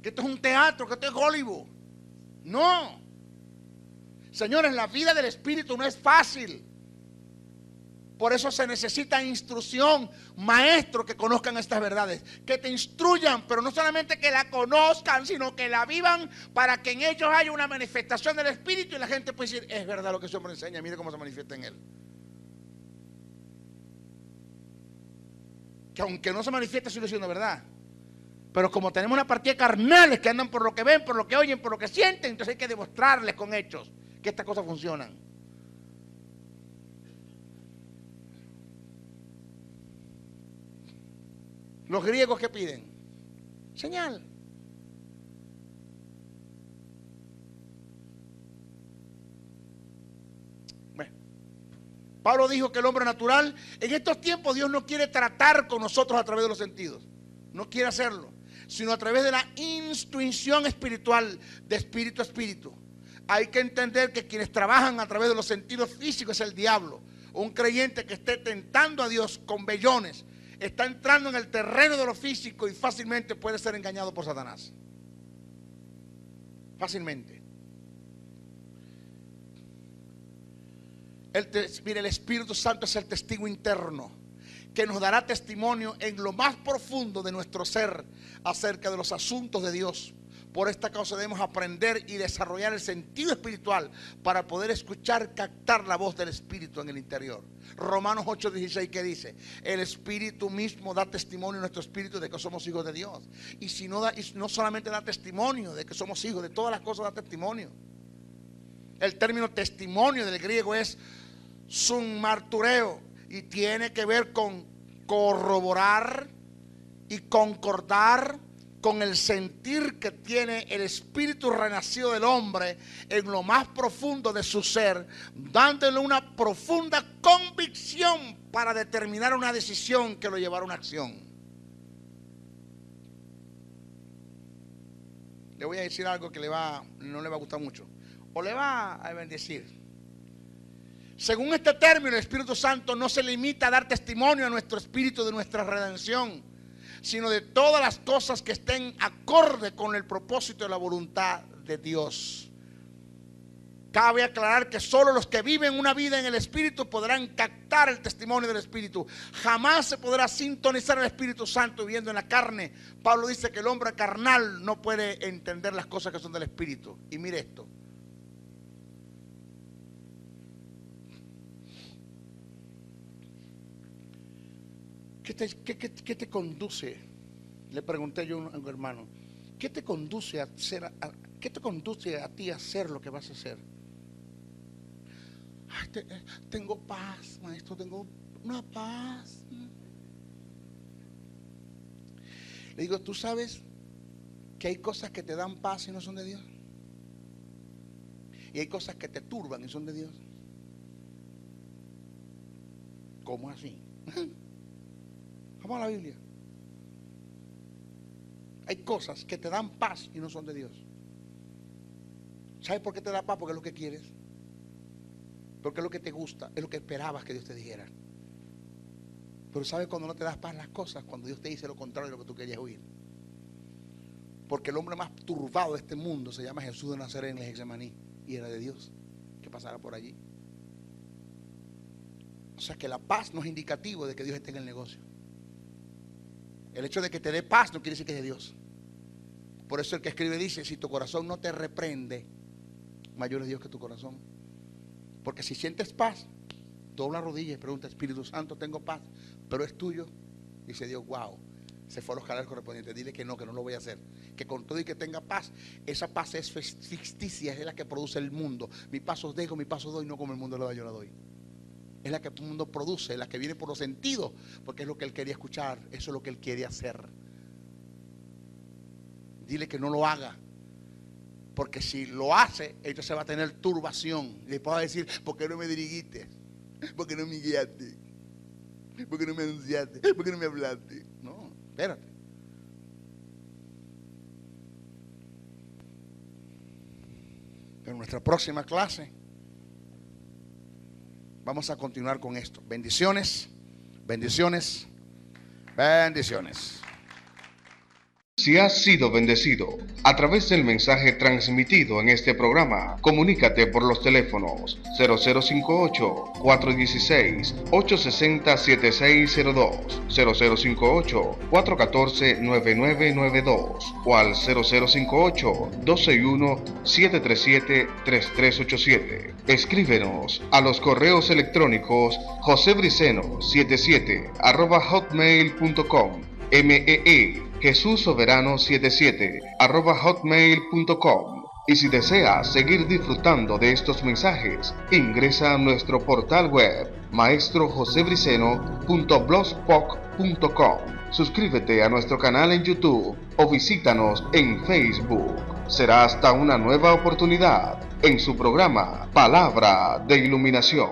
que esto es un teatro, que esto es Hollywood. No. Señores, la vida del espíritu no es fácil. Por eso se necesita instrucción, maestros que conozcan estas verdades, que te instruyan, pero no solamente que la conozcan, sino que la vivan para que en ellos haya una manifestación del espíritu y la gente puede decir, es verdad lo que ese hombre enseña, mire cómo se manifiesta en él. Que aunque no se manifieste, sigue siendo verdad. Pero como tenemos una partida de carnales que andan por lo que ven, por lo que oyen, por lo que sienten, entonces hay que demostrarles con hechos que estas cosas funcionan. Los griegos, ¿qué piden? Señal. Bueno, Pablo dijo que el hombre natural, en estos tiempos Dios no quiere tratar con nosotros a través de los sentidos. No quiere hacerlo, sino a través de la intuición espiritual, de espíritu a espíritu. Hay que entender que quienes trabajan a través de los sentidos físicos es el diablo. Un creyente que esté tentando a Dios con vellones está entrando en el terreno de lo físico y fácilmente puede ser engañado por Satanás. Fácilmente. Mire, el Espíritu Santo es el testigo interno que nos dará testimonio en lo más profundo de nuestro ser acerca de los asuntos de Dios. Por esta causa debemos aprender y desarrollar el sentido espiritual para poder escuchar, captar la voz del Espíritu en el interior. Romanos 8:16, ¿qué dice? El Espíritu mismo da testimonio en nuestro espíritu de que somos hijos de Dios. Y si no no solamente da testimonio de que somos hijos, de todas las cosas da testimonio. El término testimonio del griego es sunmartureo y tiene que ver con corroborar y concordar con el sentir que tiene el espíritu renacido del hombre en lo más profundo de su ser, dándole una profunda convicción para determinar una decisión que lo llevará a una acción. Le voy a decir algo que no le va a gustar mucho, o le va a bendecir. Según este término, el Espíritu Santo no se limita a dar testimonio a nuestro espíritu de nuestra redención, sino de todas las cosas que estén acorde con el propósito y la voluntad de Dios. Cabe aclarar que solo los que viven una vida en el Espíritu podrán captar el testimonio del Espíritu. Jamás se podrá sintonizar el Espíritu Santo viviendo en la carne. Pablo dice que el hombre carnal no puede entender las cosas que son del Espíritu. Y mire esto. ¿Qué te conduce? Le pregunté yo a un hermano, ¿qué te conduce a ti a hacer lo que vas a hacer? Ay, tengo paz, maestro, tengo una paz. Le digo, ¿tú sabes que hay cosas que te dan paz y no son de Dios? Y hay cosas que te turban y son de Dios. ¿Cómo así? Vamos a la Biblia. Hay cosas que te dan paz y no son de Dios. ¿Sabes por qué te da paz? Porque es lo que quieres. Porque es lo que te gusta. Es lo que esperabas que Dios te dijera. Pero ¿sabes cuando no te das paz las cosas? Cuando Dios te dice lo contrario de lo que tú querías oír. Porque el hombre más turbado de este mundo se llama Jesús de Nazaret en el Getsemaní. Y era de Dios que pasara por allí. O sea que la paz no es indicativo de que Dios esté en el negocio. El hecho de que te dé paz no quiere decir que es de Dios. Por eso el que escribe dice, si tu corazón no te reprende, mayor es Dios que tu corazón. Porque si sientes paz, dobla rodillas y pregunta, Espíritu Santo, tengo paz, pero es tuyo. Dice Dios, wow, se fue a los canales correspondientes. Dile que no lo voy a hacer. Que con todo y que tenga paz, esa paz es ficticia, es la que produce el mundo. Mi paso os dejo, mi paso doy, no como el mundo lo da, yo la doy. Es la que el mundo produce, la que viene por los sentidos, porque es lo que él quería escuchar, eso es lo que él quiere hacer. Dile que no lo haga, porque si lo hace, entonces va a tener turbación. Y después va a decir, ¿por qué no me dirigiste? ¿Por qué no me guiaste? ¿Por qué no me anunciaste? ¿Por qué no me hablaste? No, espérate. Pero en nuestra próxima clase vamos a continuar con esto. Bendiciones, bendiciones, bendiciones. Si has sido bendecido a través del mensaje transmitido en este programa, comunícate por los teléfonos 0058-416-860-7602, 0058-414-9992 o al 0058-261-737-3387. Escríbenos a los correos electrónicos josebriceno77@hotmail.com, Jesús Soberano 77 @hotmail.com. Y si deseas seguir disfrutando de estos mensajes, ingresa a nuestro portal web maestrojosebriceno.blogspot.com. Suscríbete a nuestro canal en YouTube o visítanos en Facebook. Será hasta una nueva oportunidad en su programa Palabra de Iluminación.